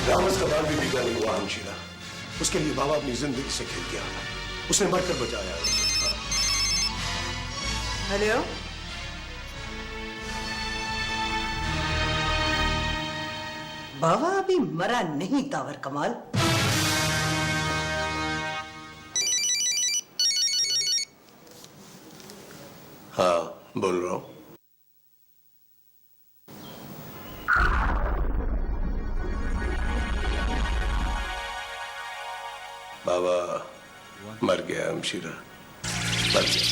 रामस का बाल भी बिगड़ा नहीं हुआ हमशीरा। उसके लिए बाबा अपनी जिंदगी से खेल गया, उसने मरकर बचाया। हेलो, बाबा अभी मरा नहीं तावर कमाल। हाँ, बोल रहा हूं। बाबा मर गया हमशीरा, मर गया।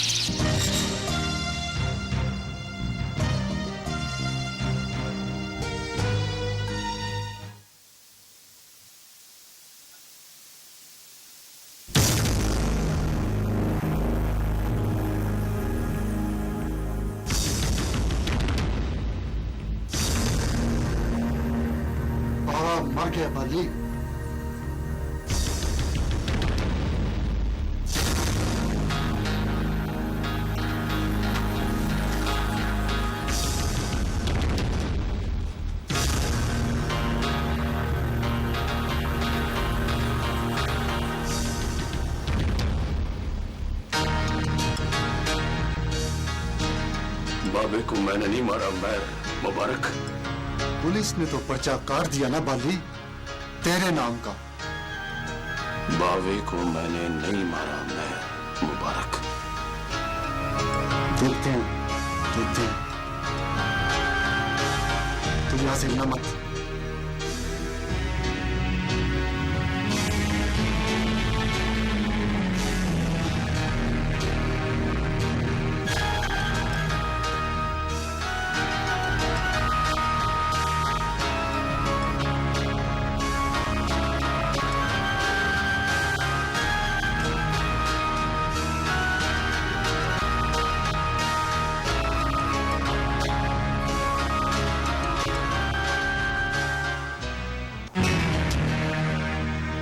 मर गया बाली। बाबे को मैंने नहीं मारा, मैं मुबारक। पुलिस ने तो पर्चा काट दिया ना बाली, तेरे नाम का। बाबे को मैंने नहीं मारा, मैं मुबारक। देखते हैं, देखते हैं। तू यहां से हिलना मत।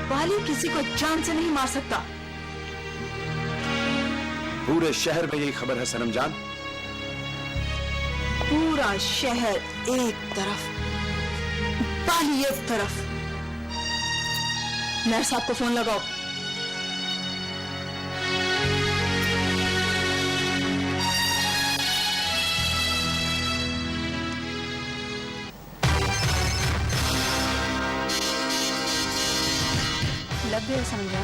बाली किसी को जान से नहीं मार सकता। पूरे शहर में यही खबर है सनम जान। पूरा शहर एक तरफ, बाली एक तरफ। नर साहब को फोन लगाओ। लग गया समझा।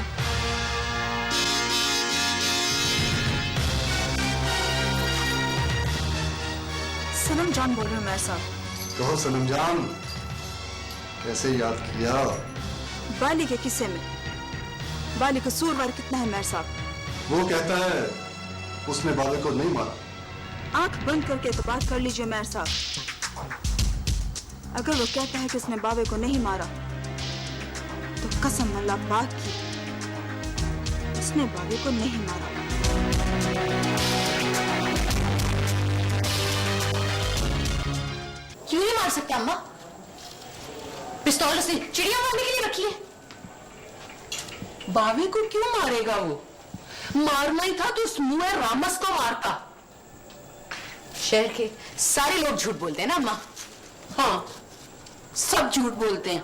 सनम जान बोल रहे हो मैं साहब। कहो सनम जान, कैसे याद किया? बाली के किस्से में बाली कसूरवार कितना है मेयर साहब? वो कहता है उसने बाबे को नहीं मारा। आंख बंद करके तो बात कर लीजिए मेयर साहब। अगर वो कहता है कि उसने बाबे को नहीं मारा तो कसम अल्लाह पाक की, उसने बाबे को नहीं मारा। क्यों नहीं मार सकते अम्मा? पिस्तौल उसने चिड़िया मारने के लिए रखी है। बाबे को क्यों मारेगा वो? मारना ही था तो उस मुए रामस को मारता। शहर के सारे लोग झूठ बोलते हैं ना अम्मा। हाँ, सब झूठ बोलते हैं।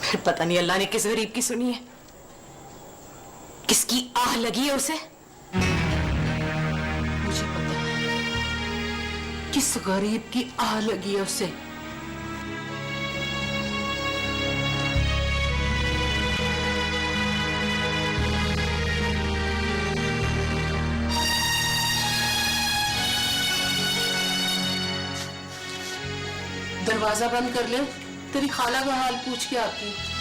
फिर पता नहीं अल्लाह ने किस गरीब की सुनी है, किसकी आह लगी है उसे। मुझे पता है किस गरीब की आह लगी है उसे। दरवाजा बंद कर ले, तेरी खाला का हाल पूछ के आती हूँ।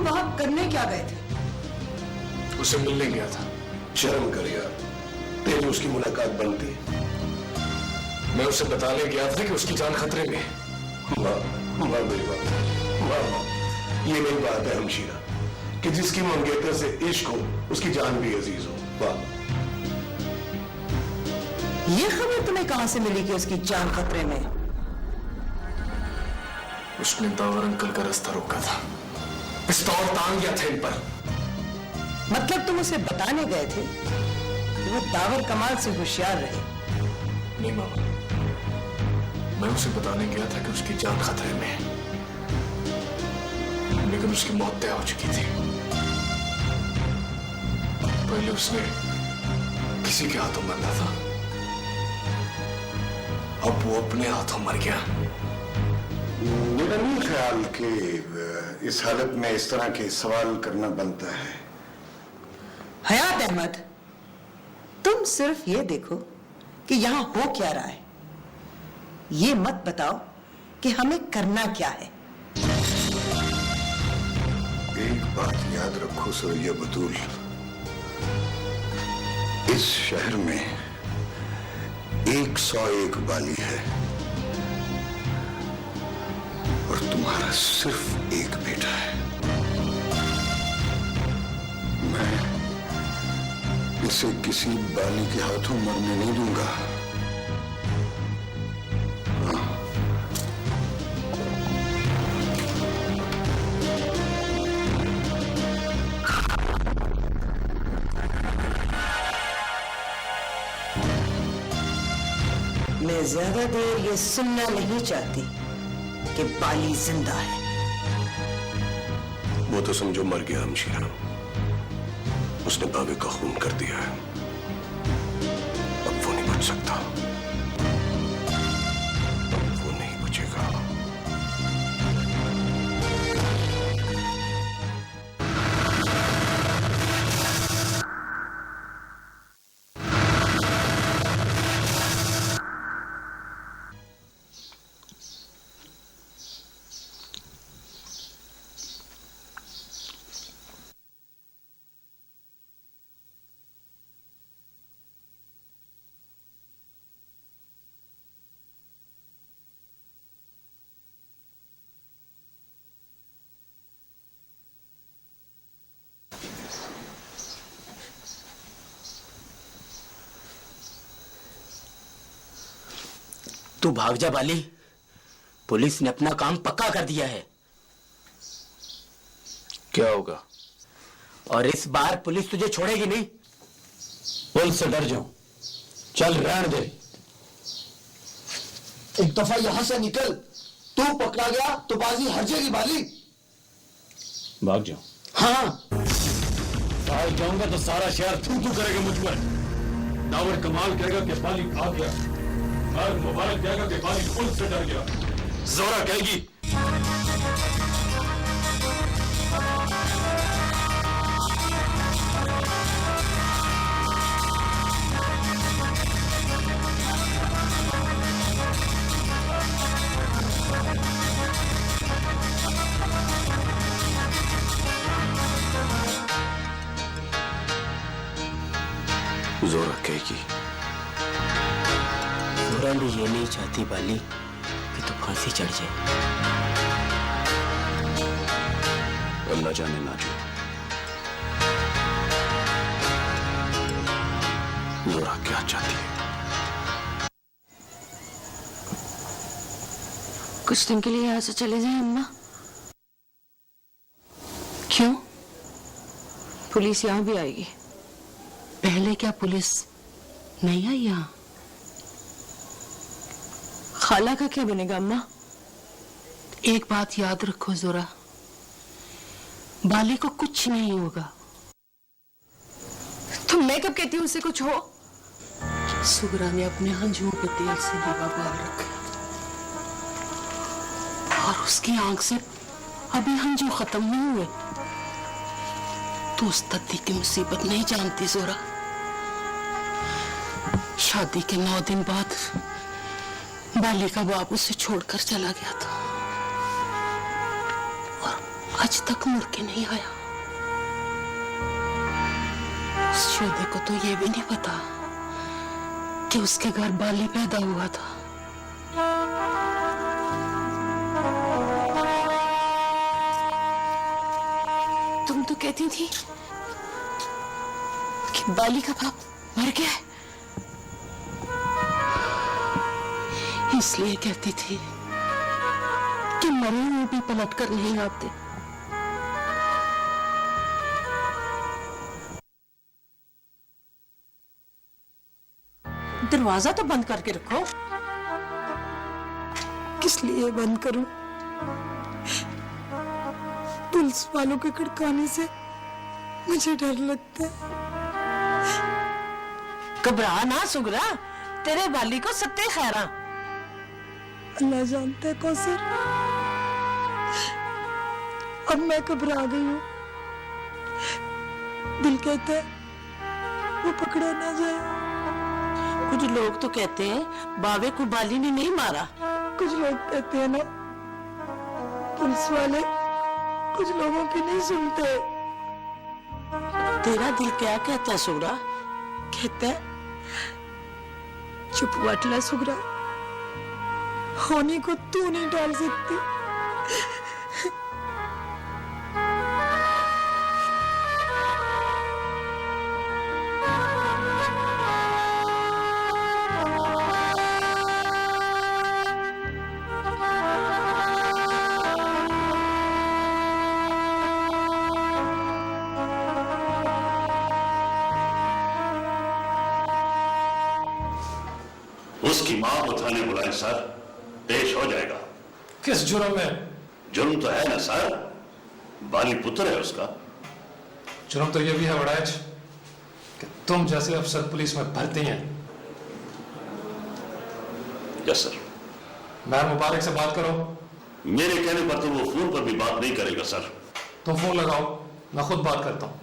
वहां करने क्या गए थे? उसे मिलने गया था। शर्म कर यार, तेरी उसकी मुलाकात बनती। मैं उसे बताने गया था कि उसकी जान खतरे में है। वाह वाह मेरी बात, वाह वाह, ये नई बात है हमशीरा कि जिसकी मंगेतर से इश्क हो उसकी जान भी अजीज हो। वाह। ये खबर तुम्हें कहां से मिली कि उसकी जान खतरे में है? उसने दावर अंकल का रास्ता रोका था, पिस्तौल तान गया था इन पर। मतलब तुम उसे बताने गए थे कि वो दावर कमाल से होशियार रहे? नहीं मामा, मैं उसे बताने गया था कि उसकी जान खतरे में है, लेकिन उसकी मौत तय हो चुकी थी। पहले उसने किसी के हाथों मरना था, अब वो अपने हाथों मर गया। मेरा नहीं ख्याल कि इस हालत में इस तरह के सवाल करना बनता है। हयात अहमद, तुम सिर्फ ये देखो कि यहां हो क्या रहा है, ये मत बताओ कि हमें करना क्या है। एक बात याद रखो सुरैया बतूल, इस शहर में 101 बाली है और तुम्हारा सिर्फ एक बेटा है। मैं इसे किसी बाली के हाथों मरने नहीं दूंगा। मैं ज्यादा देर ये सुनना नहीं चाहती कि बाली जिंदा है। वो तो समझो मर गया हमशीरा, उसने बाबे का खून कर दिया है, अब वो नहीं बच सकता, अब वो नहीं बचेगा। तू भाग जा बाली, पुलिस ने अपना काम पक्का कर दिया है। क्या होगा? और इस बार पुलिस तुझे छोड़ेगी नहीं। पुलिस से डर जाओ, चल रहने दे। एक दफा यहां से निकल, तू पकड़ा गया तो बाजी हर जाएगी बाली। भाग जाओ। हाँ, भाग जाऊंगा तो सारा शहर थू थू करेगा मुझ पर। दावर कमाल कहेगा कि बाली भाग गया, और मुबारक कहेगा कि बाली पुलिस से डर गया। जोरा कहेगी जोरा कहेगी जोरा भी ये नहीं चाहती बाली कि तू फांसी चढ़ जाए। अल्लाह जाने ना जो जोरा क्या चाहती है। कुछ दिन के लिए यहाँ से चले जाएं अम्मा। क्यों? पुलिस यहाँ भी आएगी। पहले क्या पुलिस नहीं आई यहाँ? खाला का क्या बनेगा अम्मा? एक बात याद रखो जोरा, बाली को कुछ नहीं होगा। तो मैं कब कहती हूँ उसे कुछ हो? सुगरा ने अपने हंजुओं के तेल से दीवा बाल रखा और उसकी आंख से अभी हंजू खत्म नहीं हुए। तू उस तद्दी की मुसीबत नहीं जानती जोरा। शादी के 9 दिन बाद बाली का बाप उसे छोड़कर चला गया था और आज तक मुड़ के नहीं आया। उस शोधे को तो ये भी नहीं पता कि उसके घर बाली पैदा हुआ था। तुम तो कहती थी कि बाली का बाप मर गया है, इसलिए कहती थी कि मरे हुए भी पलट कर नहीं आते। दरवाजा तो बंद करके रखो। किस लिए बंद करूं? पुलिस वालों के खड़काने से मुझे डर लगता है। घबरा ना सुगरा, तेरे बाली को सत्ते खैरा। अल्लाह जानता है कौसर, अब मैं घबरा गई हूं। दिल कहता है वो पकड़ा ना जाए। कुछ लोग तो कहते हैं बावे को बाली ने नहीं मारा। कुछ लोग कहते हैं ना, पुलिस वाले कुछ लोगों की नहीं सुनते। तेरा दिल क्या कहता है सुगरा? कहता है चुप वाटला सुगरा, होने को तू नहीं डाल सकती। उसकी मां को थाने बुलाएं सर, पेश हो जाएगा। किस जुर्म में? जुर्म तो है ना सर, बाली पुत्र है उसका। जुर्म तो यह भी है बड़ाइच कि तुम जैसे अफसर पुलिस में भर्ती हैं। Yes sir. मैम मुबारक से बात करो। मेरे कहने पर तो वो फोन पर भी बात नहीं करेगा सर। तुम फोन लगाओ, मैं खुद बात करता हूँ।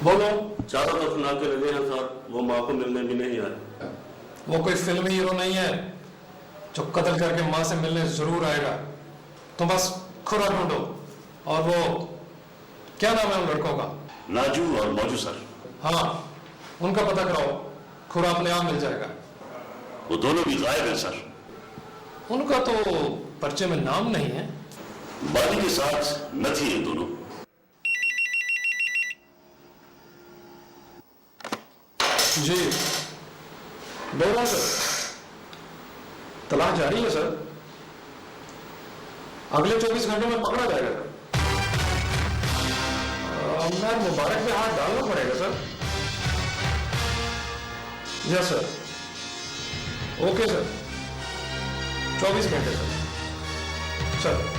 बोलो। चारों तरफ नाके लगे हैं सर, वो माँ को मिलने भी नहीं आए। वो कोई फिल्मी हीरो नहीं है जो कत्ल करके माँ से मिलने जरूर आएगा। तुम बस खुरा ढूंढो। और वो क्या नाम है उन लड़कों का? नाजू और मौजू सर। हाँ, उनका पता कराओ, खुरा अपने आप मिल जाएगा। वो दोनों भी गायब हैं सर। उनका तो पर्चे में नाम नहीं है। बाली के साथ नथी है दोनों। जी बोल रहा हूं सर, तलाश जारी है सर, अगले 24 घंटों में पकड़ा जाएगा सर। मैं मुबारक में हाथ डालना पड़ेगा sir. Yes sir, okay sir, 24 घंटे सर।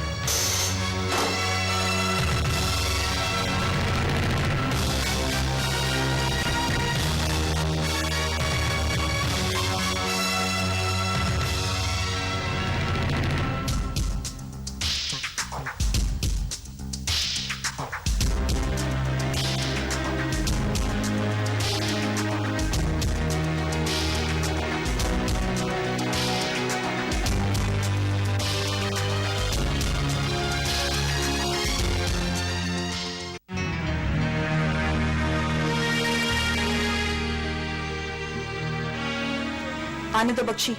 आने तो बख्शी।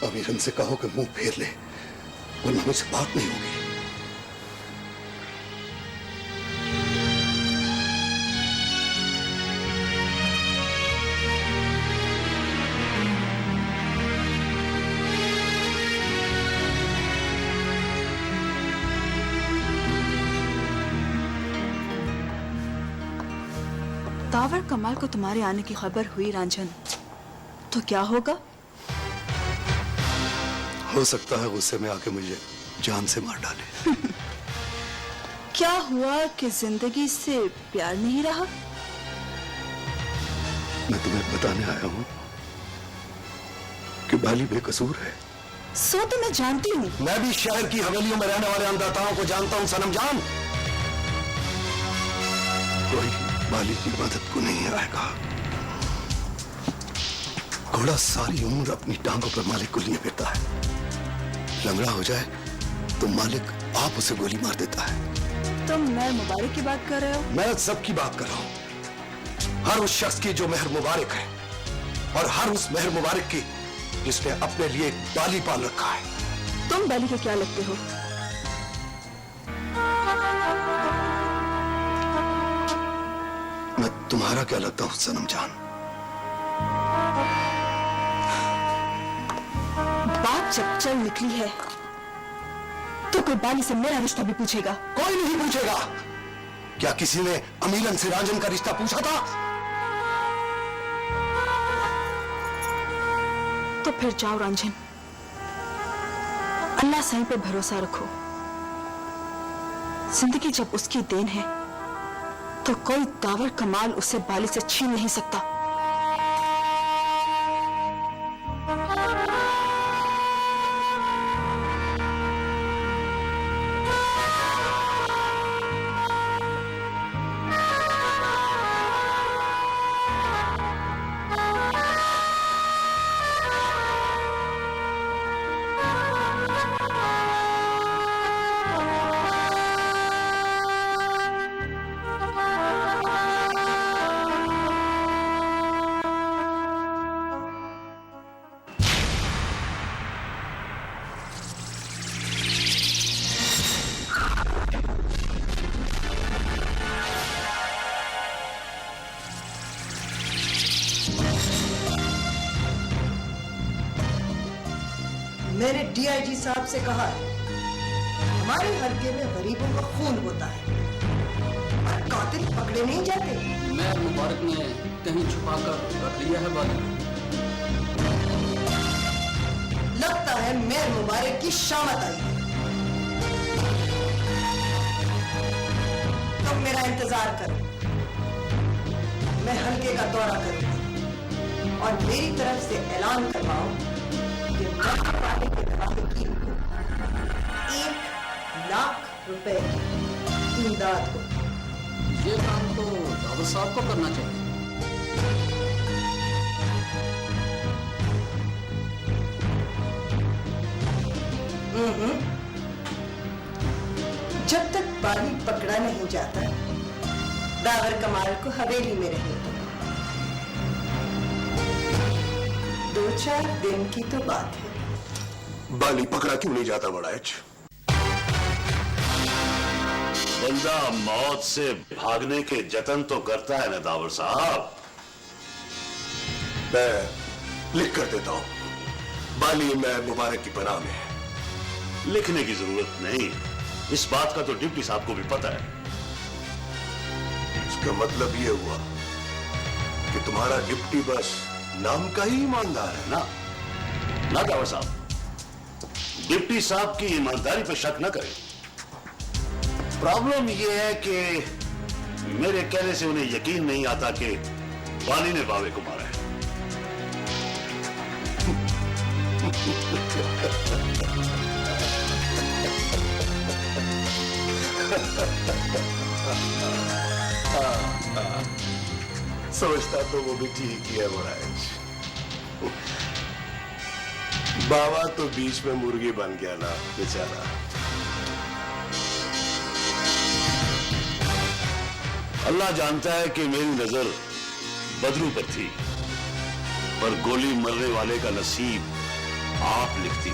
अमीरन से कहो कि मुंह फेर ले, वरना मुझसे बात नहीं होगी। तावर कमाल को तुम्हारे आने की खबर हुई रांझन, तो क्या होगा? हो सकता है गुस्से में आके मुझे जान से मार डाले। क्या हुआ कि जिंदगी से प्यार नहीं रहा? मैं तुम्हें बताने आया हूं कि बाली बेकसूर है। सो तो मैं जानती हूँ। मैं भी शहर की हवेलियों में रहने वाले अन्नदाताओं को जानता हूं सनम जान। कोई बाली की मदद को नहीं आएगा। घोड़ा सारी उम्र अपनी टांगों पर मालिक को लिए फिरता है। लंगड़ा हो जाए तो मालिक आप उसे गोली मार देता है। तुम मेहर मुबारक की बात कर रहे हो? मैं सबकी बात कर रहा हूं। हर उस शख्स की जो मेहर मुबारक है और हर उस मेहर मुबारक की जिसने अपने लिए एक बाली पाल रखा है। तुम बाली के क्या लगते हो? मैं तुम्हारा क्या लगता हूं सनम जान? बात जब चल निकली है तो कोई बाली से मेरा रिश्ता भी पूछेगा? कोई नहीं पूछेगा। क्या किसी ने अमीलन से रांझन का रिश्ता पूछा था? तो फिर जाओ रांझन, अल्लाह साईं पे भरोसा रखो। जिंदगी जब उसकी देन है तो कोई दावर कमाल उसे बाली से छीन नहीं सकता। मैंने डीआईजी साहब से कहा है, हमारे हल्के में गरीबों का खून होता है और कातिल पकड़े नहीं जाते। मैं मुबारक ने कहीं छुपा कर रख लिया है बाली। लगता है मैं मुबारक की शामत आई है। तुम मेरा इंतजार करो, मैं हल्के का दौरा करूंगा और मेरी तरफ से ऐलान करवाओ कि मरने वाले के दरवाजे की 1 लाख रुपए की इमदाद हो। ये काम तो दाऊद साहब को करना चाहिए। जब तक बाली पकड़ा नहीं जाता, दावर कमाल को हवेली में रहने दो। 2-4 दिन की तो बात है। बाली पकड़ा क्यों नहीं जाता बड़ा एच? बंदा मौत से भागने के जतन तो करता है ना दावर साहब। मैं लिख कर देता हूं, बाली मैं मुबारक की पनाह में है। लिखने की जरूरत नहीं, इस बात का तो डिप्टी साहब को भी पता है। इसका मतलब ये हुआ कि तुम्हारा डिप्टी बस नाम का ही ईमानदार है ना? ना दावर साहब, डिप्टी साहब की ईमानदारी पर शक न करें। प्रॉब्लम यह है कि मेरे कहने से उन्हें यकीन नहीं आता कि बाली ने बावे को मारा है। समझता तो वो भी ठीक ही है महाराज। बाबा तो बीच में मुर्गी बन गया ना बेचारा। अल्लाह जानता है कि मेरी नजर बदरू पर थी, पर गोली मरने वाले का नसीब आप लिखती।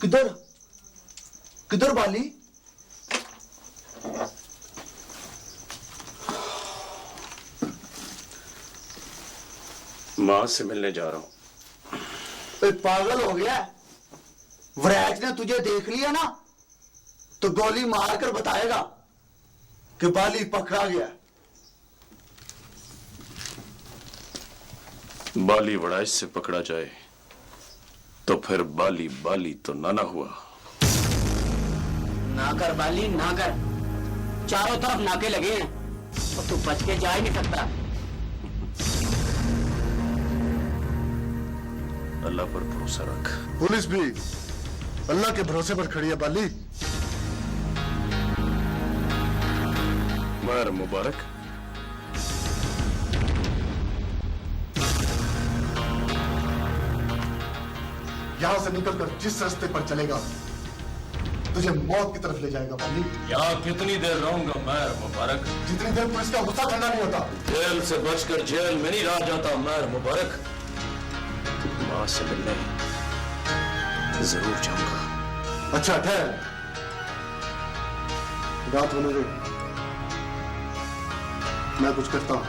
किधर किधर बाली? मां से मिलने जा रहा हूं। कोई पागल हो गया? वरैच ने तुझे देख लिया ना तो गोली मारकर बताएगा कि बाली पकड़ा गया। बाली वड़ाइश से पकड़ा जाए तो फिर बाली बाली तो नाना हुआ। ना कर बाली ना कर, चारों तरफ नाके लगे हैं और तू बच के जा ही नहीं सकता। अल्लाह पर भरोसा रख। पुलिस भी अल्लाह के भरोसे पर खड़ी है बाली। मर मुबारक। यहां से निकलकर जिस रास्ते पर चलेगा तुझे मौत की तरफ ले जाएगा बाली। यहाँ कितनी देर रहूंगा मर मुबारक? जितनी देर पुलिस का गुस्सा ठंडा नहीं होता। जेल से बचकर जेल में नहीं रह जाता मर मुबारक। मां से मिलने जरूर जाऊंगा। अच्छा ठहर, बात होने दे, मैं कुछ करता हूं।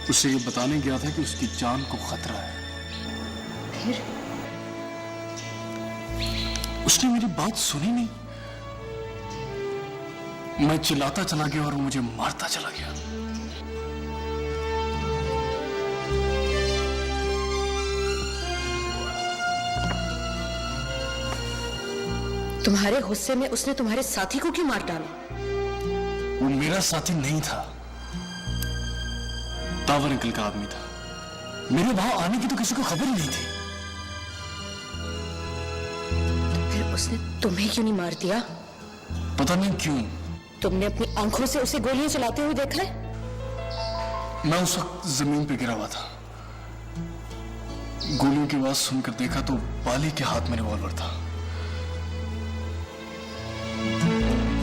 उसे ये बताने गया था कि उसकी जान को खतरा है। फिर उसने मेरी बात सुनी नहीं। मैं चिल्लाता चला गया और वो मुझे मारता चला गया। तुम्हारे गुस्से में उसने तुम्हारे साथी को क्यों मार डाला? वो मेरा साथी नहीं था, टावर अंकल का आदमी था। मेरे वहां आने की तो किसी को खबर ही नहीं थी। तो फिर उसने तुम्हें क्यों नहीं मार दिया? पता नहीं क्यों। तुमने अपनी आंखों से उसे गोलियां चलाते हुए देखा है? मैं उस वक्त जमीन पे गिरा हुआ था। गोलियों की आवाज सुनकर देखा तो बाली के हाथ में रिवॉल्वर था।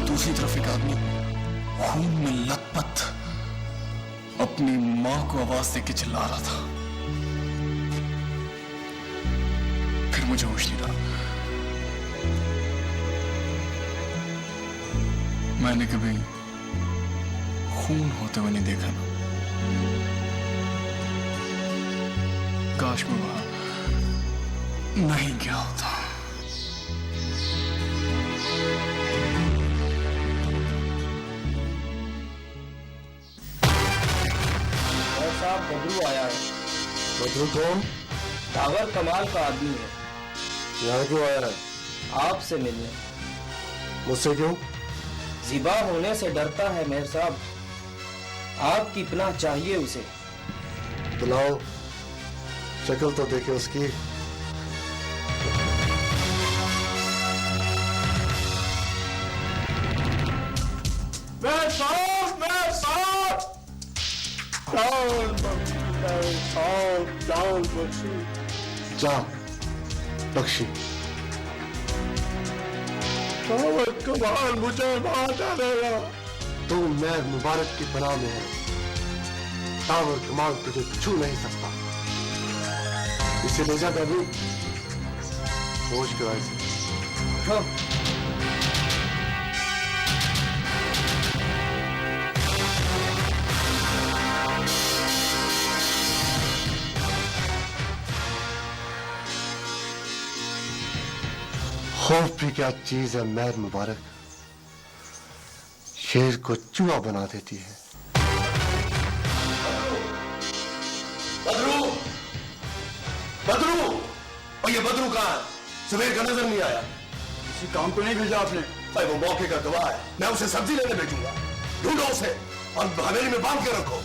दूसरी तरफ एक आदमी खून में लथपथ अपनी मां को आवाज देके चिल्ला रहा था। फिर मुझे होश नहीं रहा। मैंने कभी खून होते हुए नहीं देखा। काश मैं वहां नहीं गया होता। बदरू आया है। बदरू कौन? टावर कमाल का आदमी है। यहाँ क्यों आया है? आपसे मिलने। मुझसे क्यों? जिबा होने से डरता है मेहर साहब। आपकी पनाह चाहिए उसे। बुलाओ, शक्ल तो देखे उसकी। मेहर साहब, मेहर साहब, जान बख्शी। जा बख्शी। कमाल मुझे मार डालेगा। तू मैं मुबारक की पनाह में है। टावर कमाल तुझे छू नहीं सकता। इसे ले जा बाबू, होश के वाइस। खौफ भी क्या चीज है मेहर मुबारक, शेर को चूहा बना देती है। बदरू, बदरू, और ये बदरू कहाँ है? सवेर का नजर नहीं आया। किसी काम को नहीं भेजा आपने? भाई वो मौके का गवाह है, मैं उसे सब्जी लेने भेजूंगा। ढूंढो उसे और हवेली में बांध के रखो।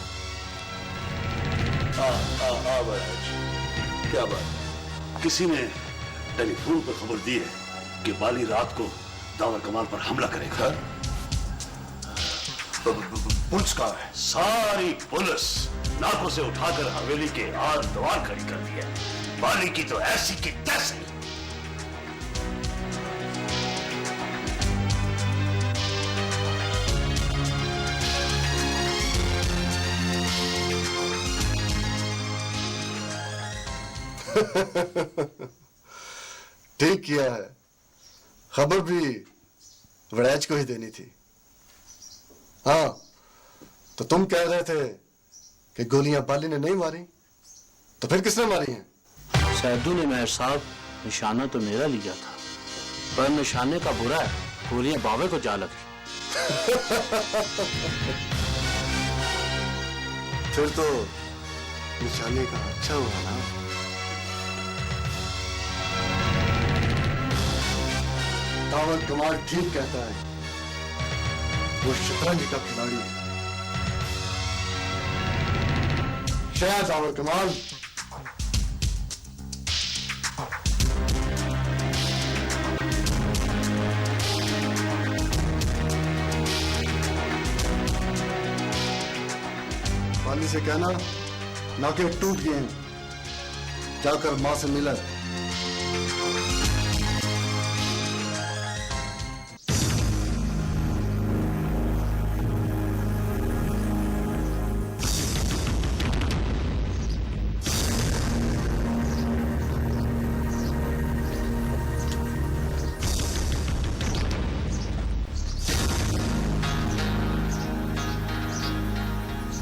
वराज, क्या बात? किसी ने टेलीफोन पर खबर दी है कि बाली रात को दावर कमाल पर हमला करेगा। पुलिस कहाँ है? सारी पुलिस नाकों से उठाकर हवेली के आर द्वार खड़ी कर दी है। बाली की तो ऐसी की तैसी। ठीक किया है, खबर भी वड़ैच को ही देनी थी। हाँ, तो तुम कह रहे थे कि गोलियां बाली ने नहीं मारी, तो फिर किसने मारी हैं? सैदू ने मेहर साहब, निशाना तो मेरा लिया था, पर निशाने का बुरा है, गोलियां बावे को जा लगी। फिर तो निशाने का अच्छा हुआ ना। दावत कमाल ठीक कहता है, वो शतरंज का खिलाड़ी है। शायद दावत कमाल वाली से कहना नाके टूट गए हैं, जाकर मां से मिला।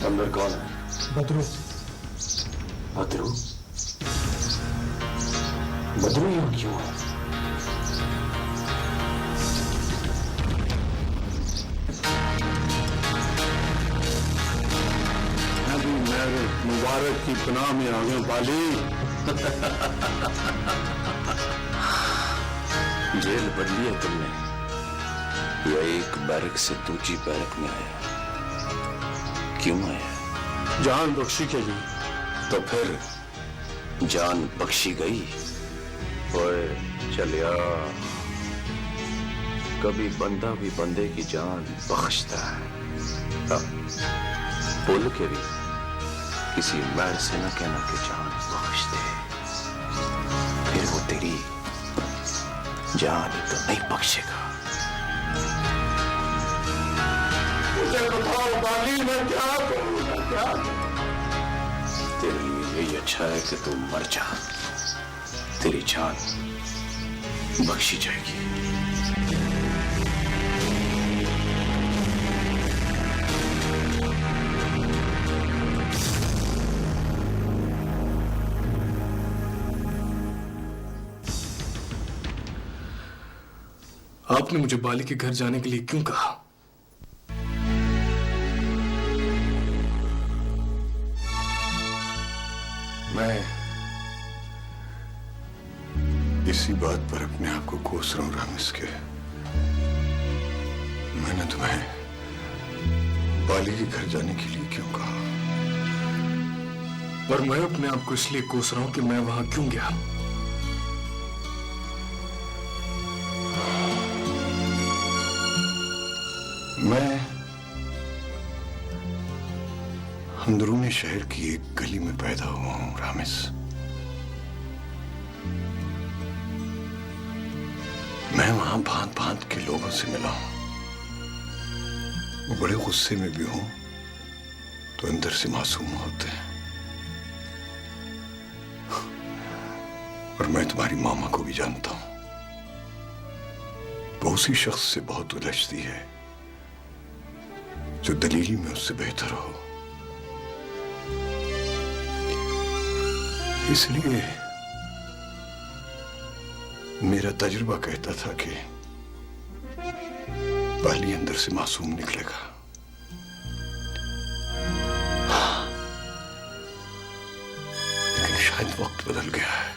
अंदर कौन है? बदरू। बदरू? बदरू यहाँ क्यों है? अभी मैं मुबारक की पनाह में आ गया बाली। जेल बदली है तुमने या एक बैरक से दूसरी बैरक में आया? क्यों आया? जान बख्शी के लिए। तो फिर जान बख्शी गई? ओए चलिया, कभी बंदा भी बंदे की जान बख्शता है। अब बोल के भी किसी मैर से न कहना कि जान बख्श दे, फिर वो तेरी जान ही तो नहीं बख्शेगा। मुझे बताओ बाली, मैं क्या करूंगा? क्या तेरे लिए यही अच्छा है कि तू मर जा, तेरी जान बख्शी जाएगी। आपने मुझे बाली के घर जाने के लिए क्यों कहा? मैं इसी बात पर अपने आप को कोस रहा हूं रामिस के। मैंने तुम्हें बाली के घर जाने के लिए क्यों कहा? पर मैं अपने आप को इसलिए कोस रहा हूं कि मैं वहां क्यों गया। मैं अंदरूनी शहर की एक गली में पैदा हुआ हूं रामिस। मैं वहां भांत भांत के लोगों से मिला हूं। वो बड़े गुस्से में भी हूं तो अंदर से मासूम होते हैं। और मैं तुम्हारी मामा को भी जानता हूं, वो उसी शख्स से बहुत उलझती है जो दलील में उससे बेहतर हो। इसलिए मेरा तजुर्बा कहता था कि बाली अंदर से मासूम निकलेगा। लेकिन शायद वक्त बदल गया है।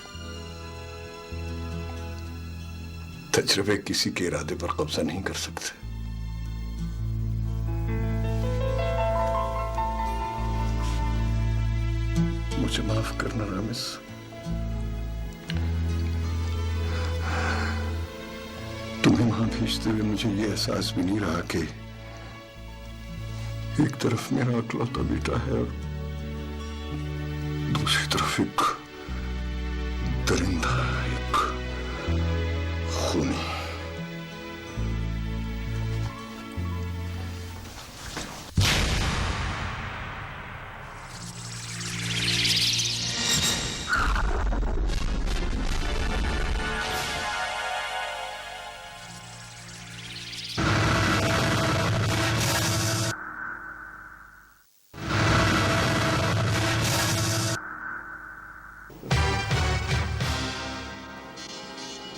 तजर्बे किसी के इरादे पर कब्जा नहीं कर सकते। मुझे माफ करना रामिस। तुम्हें वहां भेजते हुए मुझे ये एहसास भी नहीं रहा कि एक तरफ मेरा इकलौता बेटा है और दूसरी तरफ एक दरिंदा, एक खूनी।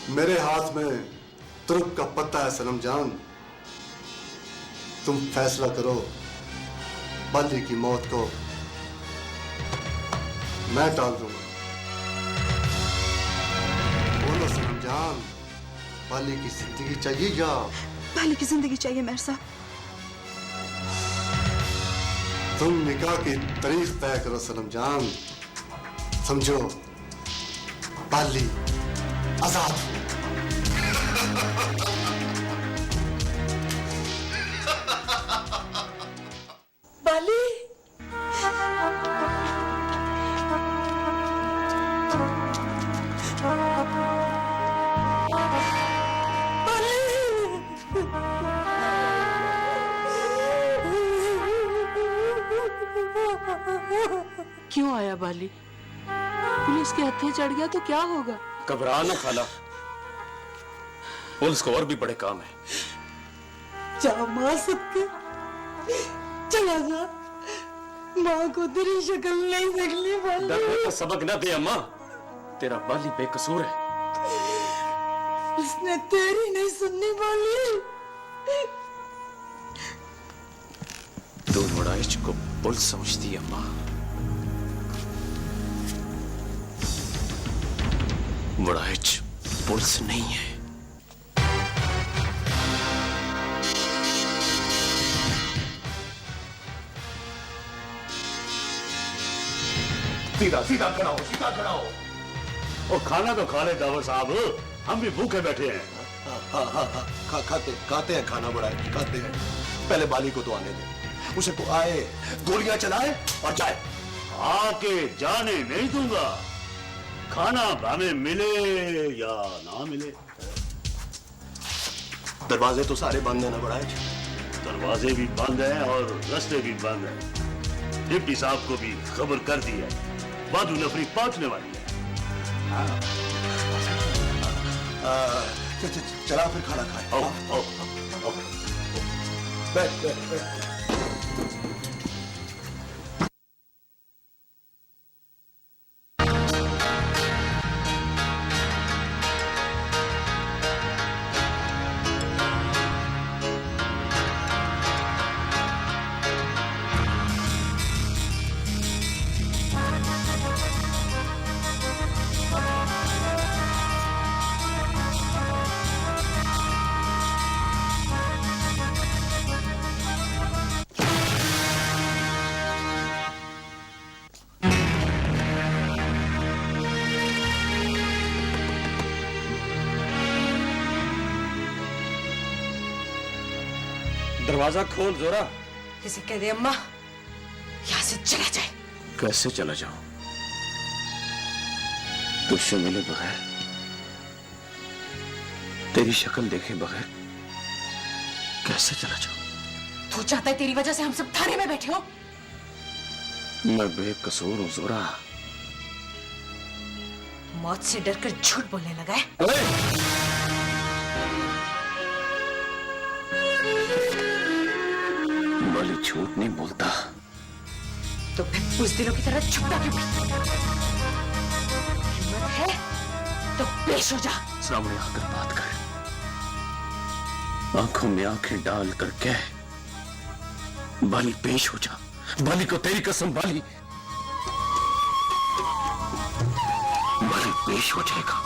मेरे हाथ में तुर्क का पत्ता है सनम जान। तुम फैसला करो, बाली की मौत को मैं टाल दूंगा। बोलो सनम जान, बाली की जिंदगी चाहिए या बाली की जिंदगी चाहिए मेहर साहब। तुम निकाह की तारीख तय करो सनम जान। समझो, बाली आजाद। बाली, क्यों आया बाली? पुलिस के हत्थे चढ़ गया तो क्या होगा? घबरा ना खाला, पुलिस को और भी बड़े काम है। जा मां सबके, चला जा। मां को तेरी शक्ल नहीं देखनी बाली। डरने का सबक ना दे अम्मा, तेरा बाली बेकसूर है। उसने तेरी नहीं सुननी बाली। तू मुड़ाइच को पुलिस समझती है अम्मा। मुड़ाइच पुलिस नहीं है। सीधा सीधा खड़ा हो, सीधा खड़ा हो। और खाना तो खा ले दावर साहब, हम भी भूखे बैठे हैं। हाँ, खाते हैं खाना, बड़ा है, खाते हैं। पहले बाली को तो आने दे, उसे को आए, गोलियां चलाए और जाए। आके जाने नहीं दूंगा, खाना हमें मिले या ना मिले। दरवाजे तो सारे बंद है ना बड़ा है? दरवाजे भी बंद हैं और रास्ते भी बंद हैं। डिप्टी साहब को भी खबर कर दी है, बादू नफरी पहुंचने वाली है। चला फिर खाना खाए। आओ, आओ, आओ। बैठ बैठ बैठ। दरवाजा खोल जोरा। इसे कह दे अम्मा यहाँ से चला जाए। कैसे चला जाऊं? तुझसे मिले बगैर, तेरी शक्ल देखे बगैर कैसे चला जाऊं? तू चाहता है तेरी वजह से हम सब थाने में बैठे हो? मैं बेकसूर हूं जोरा। मौत से डरकर झूठ बोलने लगा है। बाली झूठ नहीं बोलता। तो फिर बुज़दिलों की तरह छुपता क्यों? हिम्मत है तो पेश हो जा। सामने आकर बात कर, आंखों में आंखें डाल कर कह, बाली पेश हो जा। बाली को तेरी कसम, बाली पेश हो जाएगा।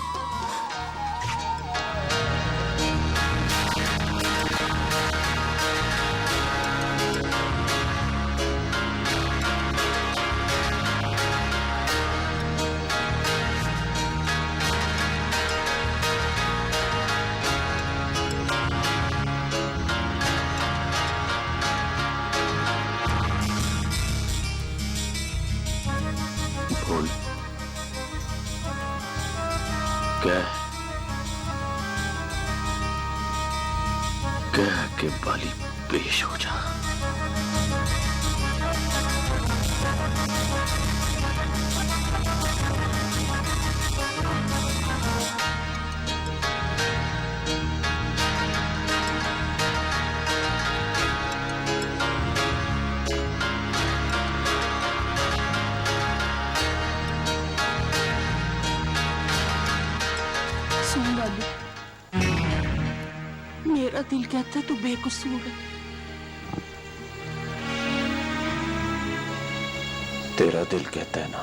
कह के बाली पेश हो जा। सुन बाली, मेरा दिल कहता है तू बेकसूर है। तेरा दिल कहता है ना,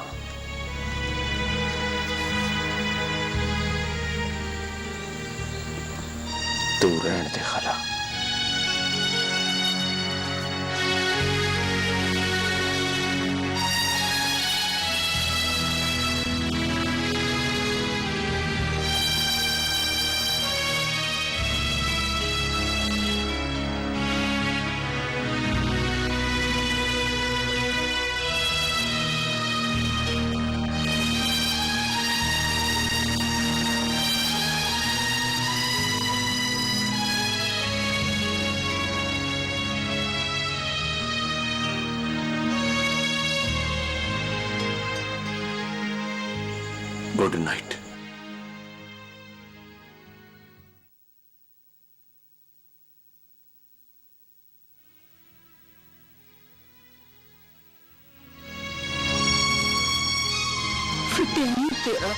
तू रहने दे खाला। Good night. फिर तेरा